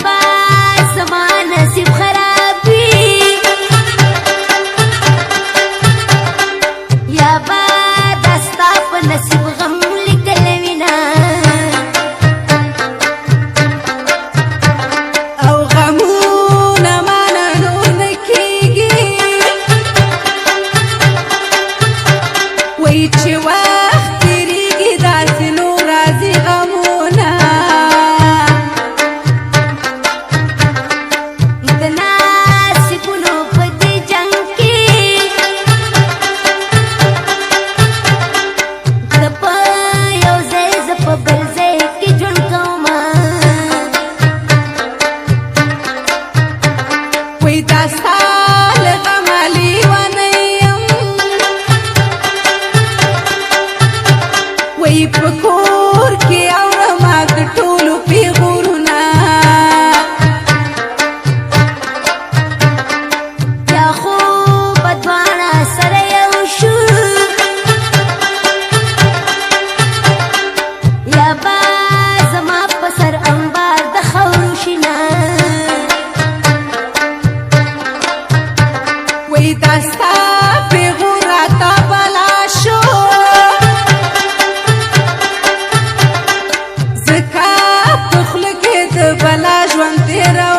با زما نصیب خراب وي یا با دستا په نصیب غم لیکل وینا او غمونه مانا نور نکیږي وای چې وخت تیریږي داسې نور راځي غمونه د نصیبونو په دې جنګ کې زه په یو ځای زه په بل ځای کې ژوند کومه وای دا ستا له غمه لیونی یم وای په کور کې اورمه د ټولو پیغورونه یا خو به دواړه سره یو شو یا به زما په سر انبار د خاورو شینه وای دا ستا پیغور راته بلا شو ځکه په خوله کې د بلا ژوند تېروم